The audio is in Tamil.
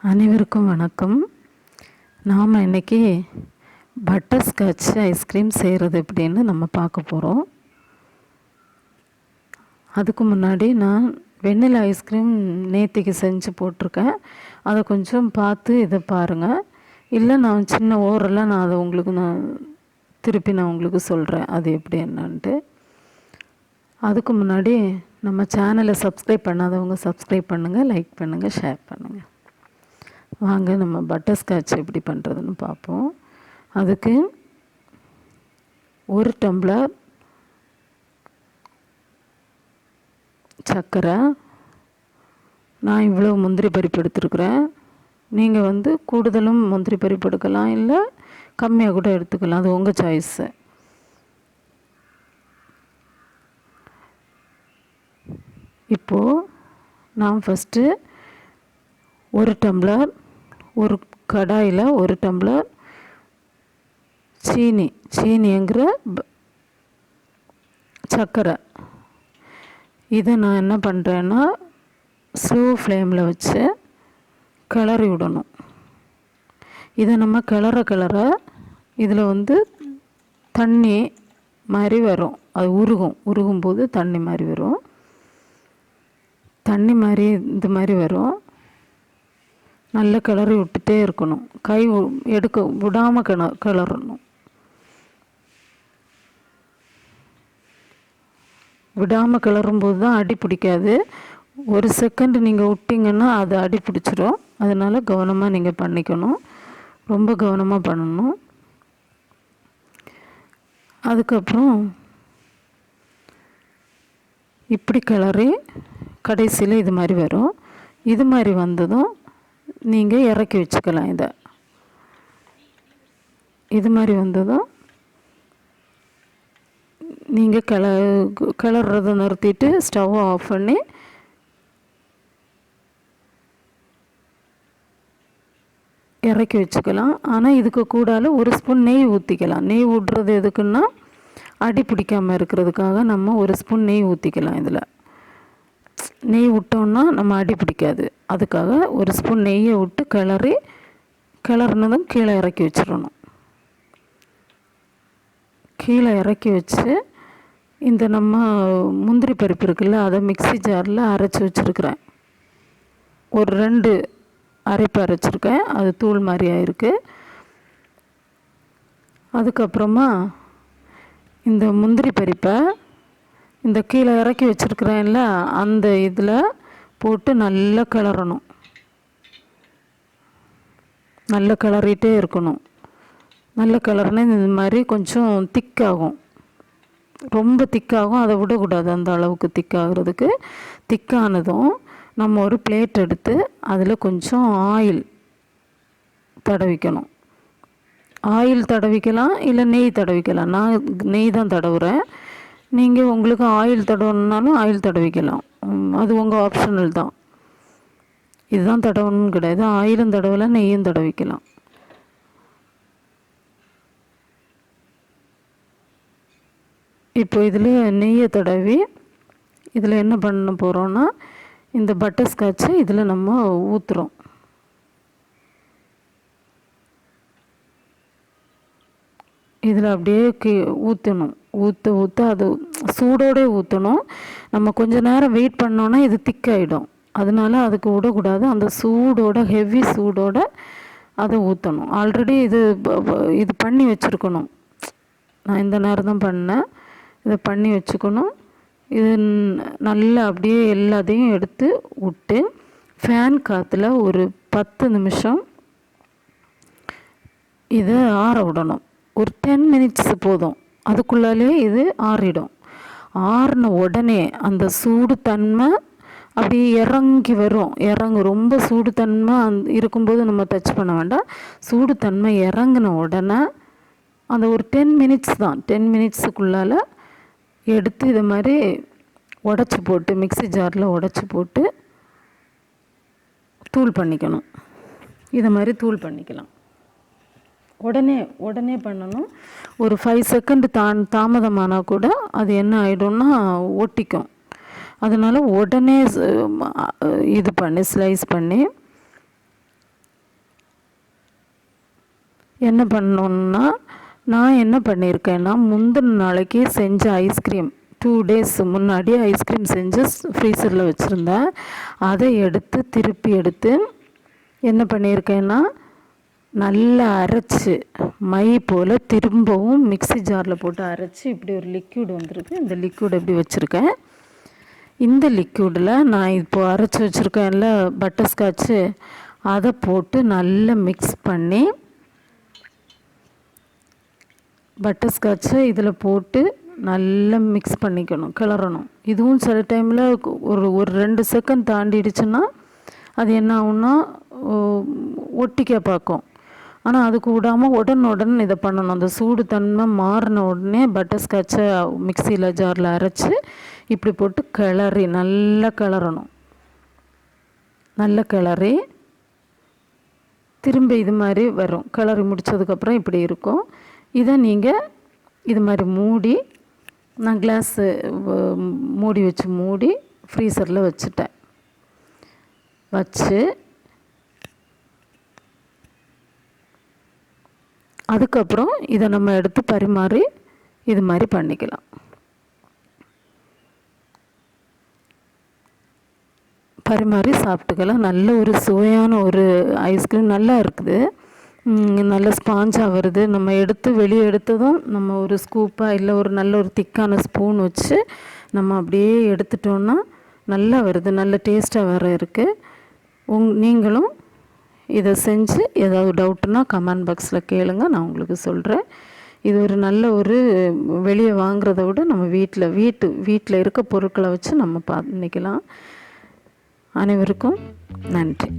அனைவருக்கும் வணக்கம். நாம் இன்றைக்கி பட்டர்ஸ்காட்ச் ஐஸ்கிரீம் செய்கிறது எப்படின்னு நம்ம பார்க்க போகிறோம். அதுக்கு முன்னாடி நான் வெண்ணிலா ஐஸ்கிரீம் நேற்றுக்கு செஞ்சு போட்டிருக்கேன். அதை கொஞ்சம் பார்த்து இதை பாருங்கள். இல்லை நான் சின்ன ஓரெல்லாம் நான் அதை திருப்பி உங்களுக்கு சொல்கிறேன் அது எப்படி என்னன்ட்டு. அதுக்கு முன்னாடி நம்ம சேனலை சப்ஸ்கிரைப் பண்ணாதவங்க சப்ஸ்கிரைப் பண்ணுங்கள், லைக் பண்ணுங்கள், ஷேர் பண்ணுங்கள். வாங்க நம்ம பட்டர்ஸ்காட்ச் எப்படி பண்ணுறதுன்னு பார்ப்போம். அதுக்கு 1 டம்ளர் சர்க்கரை, நான் இவ்வளோ முந்திரி பருப்பு எடுத்துருக்குறேன். நீங்கள் கூடுதலும் முந்திரி பருப்பு எடுக்கலாம், இல்லை கம்மியாக கூட எடுத்துக்கலாம், அது உங்கள் சாய்ஸு. இப்போது நான் ஃபஸ்ட்டு 1 டம்ளர், ஒரு கடாயில் 1 டம்ளர் சீனிங்கிற சர்க்கரை, இதை நான் என்ன பண்ணுறேன்னா ஸ்லோ ஃப்ளேமில் வச்சு கிளறி விடணும். இதை நம்ம கிளற இதில் தண்ணி மாதிரி வரும். அது உருகும்போது தண்ணி மாதிரி வரும். தண்ணி மாதிரி இந்த மாதிரி வரும். நல்ல கிளறி விட்டுட்டே இருக்கணும். கை எடுக்க விடாமல் கிளறணும். விடாமல் கிளறும்போது தான் அடி பிடிக்காது. ஒரு செகண்ட் நீங்கள் விட்டிங்கன்னா அது அடி பிடிச்சிரும். அதனால் கவனமாக நீங்கள் பண்ணிக்கணும், ரொம்ப கவனமாக பண்ணணும். அதுக்கப்புறம் இப்படி கிளறி கடைசியில் இது மாதிரி வரும். இது மாதிரி வந்ததும் நீங்கள் இறக்கி வச்சுக்கலாம். இது மாதிரி வந்ததும் நீங்கள் கிளறதை நிறுத்திட்டு ஸ்டவ்வை ஆஃப் பண்ணி இறக்கி வச்சுக்கலாம். ஆனால் இதுக்கு கூடால 1 ஸ்பூன் நெய் ஊற்றிக்கலாம். நெய் விட்றது எதுக்குன்னா அடி பிடிக்காமல் இருக்கிறதுக்காக நம்ம 1 ஸ்பூன் நெய் ஊற்றிக்கலாம். இதில் நெய் விட்டோன்னா நம்ம அடி பிடிக்காது. அதுக்காக 1 ஸ்பூன் நெய்யை விட்டு கிளறினதும் கீழே இறக்கி வச்சிடணும். கீழே இறக்கி வச்சு இந்த நம்ம முந்திரி பருப்பு இருக்குல்ல, அதை மிக்ஸி ஜாரில் அரைச்சி வச்சுருக்கிறேன். ஒரு 2 அரைப்பு அரைச்சிருக்கேன். அது தூள் மாதிரி ஆயிருக்கு. அதுக்கப்புறமா இந்த முந்திரி பருப்பை இந்த கீழே இறக்கி வச்சுருக்கிறேன்ல, அந்த இதில் போட்டு நல்லா கிளறணும். நல்லா கிளறிட்டே இருக்கணும். நல்லா கிளறினா இந்த மாதிரி கொஞ்சம் திக்காகும், ரொம்ப திக்காகும். அதை விடக்கூடாது. அந்த அளவுக்கு திக்காகிறதுக்கு திக்கானதும் நம்ம ஒரு பிளேட் எடுத்து அதில் கொஞ்சம் ஆயில் தடவிக்கணும். ஆயில் தடவிக்கலாம், இல்லை நெய் தடவிக்கலாம். நான் நெய் தான் தடவுறேன். நீங்கள் உங்களுக்கு ஆயில் தடவணுன்னாலும் ஆயில் தடவிக்கலாம். அது உங்கள் ஆப்ஷனல் தான். இதுதான் தடவணும்னு கிடையாது. ஆயிலும் தடவலாம், நெய்யும் தடவிக்கலாம். இப்போ இதில் நெய்யை தடவி இதில் என்ன பண்ண போகிறோன்னா இந்த பட்டர்ஸ்காட்சை இதில் நம்ம ஊற்றுறோம். இதில் அப்படியே ஊற்றணும். ஊற்ற அது சூடோடு ஊற்றணும். நம்ம கொஞ்சம் நேரம் வெயிட் பண்ணோன்னா இது திக்காயிடும். அதனால அதுக்கு விடக்கூடாது. அந்த சூடோட, ஹெவி சூடோட அதை ஊற்றணும். ஆல்ரெடி இது பண்ணி வச்சுருக்கணும். நான் இந்த நேரம் தான் பண்ணேன். இதை பண்ணி வச்சுக்கணும். இது நல்லா அப்படியே எல்லாத்தையும் எடுத்து விட்டு ஃபேன் காற்றுல ஒரு 10 நிமிஷம் இதை ஆற விடணும். ஒரு 10 மினிட்ஸ் போதும். அதுக்குள்ளாலே இது ஆறிடும். ஆறின உடனே அந்த சூடு தன்மை அப்படி இறங்கி வரும். ரொம்ப சூடு தன்மை இருக்கும்போது நம்ம டச் பண்ண வேண்டாம். சூடு தன்மை இறங்கின உடனே அந்த ஒரு 10 மினிட்ஸ் தான், 10 மினிட்ஸுக்குள்ளால் எடுத்து இதை மாதிரி உடச்சி போட்டு, மிக்ஸி ஜாரில் உடச்சி போட்டு தூள் பண்ணிக்கணும். இதை மாதிரி தூள் பண்ணிக்கலாம். உடனே பண்ணணும். ஒரு 5 செகண்ட் தாமதமானால் கூட அது என்ன ஆகிடும்னா ஒட்டிக்கும். அதனால் உடனே இது பண்ணி ஸ்லைஸ் பண்ணி என்ன பண்ணணுன்னா, நான் என்ன பண்ணியிருக்கேன்னா, முந்தின நாளைக்கு செஞ்ச ஐஸ்கிரீம் 2 டேஸ் முன்னாடி ஐஸ்கிரீம் செஞ்சு ஃப்ரீசரில் வச்சுருந்தேன். அதை எடுத்து திருப்பி எடுத்து என்ன பண்ணியிருக்கேன்னா, நல்லா அரைச்சி மை போல் திரும்பவும் மிக்ஸி ஜாரில் போட்டு அரைச்சி இப்படி ஒரு லிக்யூட் வந்திருக்கு. இந்த லிக்யூட் எப்படி வச்சுருக்கேன். இந்த லிக்யூடில் நான் இப்போது அரைச்சி வச்சுருக்கேன்ல பட்டர்ஸ்காட்சு, அதை போட்டு நல்லா மிக்ஸ் பண்ணி பட்டர்ஸ்காட்சை இதில் போட்டு நல்லா மிக்ஸ் பண்ணிக்கணும், கிளறணும். இதுவும் சில டைமில் ஒரு ஒரு 2 செகண்ட் தாண்டிடுச்சுன்னா அது என்ன ஆகும்னா ஒட்டிக்க பார்க்கும். ஆனால் அதுக்கு விடாமல் உடனுடன் இதை பண்ணணும். அந்த சூடு தன்மை மாறின உடனே பட்டர்ஸ்காட்சை மிக்சியில் ஜாரில் அரைச்சி இப்படி போட்டு கிளறி நல்லா கிளறணும். நல்லா கிளறி திரும்ப இது மாதிரி வரும். கிளறி முடித்ததுக்கப்புறம் இப்படி இருக்கும். இதை நீங்கள் இது மாதிரி மூடி, நான் கிளாஸு மூடி வச்சு மூடி ஃப்ரீசரில் வச்சுட்டேன். வச்சு அதுக்கப்புறம் இதை நம்ம எடுத்து பரிமாறி இது மாதிரி பண்ணிக்கலாம். பரிமாறி சாப்பிட்டுக்கலாம். நல்ல ஒரு சுவையான ஒரு ஐஸ்கிரீம் நல்லா இருக்குது. நல்ல ஸ்பாஞ்சாக வருது. நம்ம எடுத்து வெளியே எடுத்ததும் நம்ம ஒரு ஸ்கூப்பாக இல்லை ஒரு நல்ல ஒரு திக்கான ஸ்பூன் வச்சு நம்ம அப்படியே எடுத்துட்டோன்னா நல்லா வருது. நல்ல டேஸ்ட்டாக வேறு இருக்குது. நீங்களும் இதை செஞ்சு ஏதாவது டவுட்டுன்னா கமெண்ட் பாக்ஸில் கேளுங்க, நான் உங்களுக்கு சொல்கிறேன். இது ஒரு நல்ல ஒரு வெளியே வாங்குறத விட நம்ம வீட்டில் இருக்க பொருட்களை வச்சு நம்ம பண்ணிக்கலாம். அனைவருக்கும் நன்றி.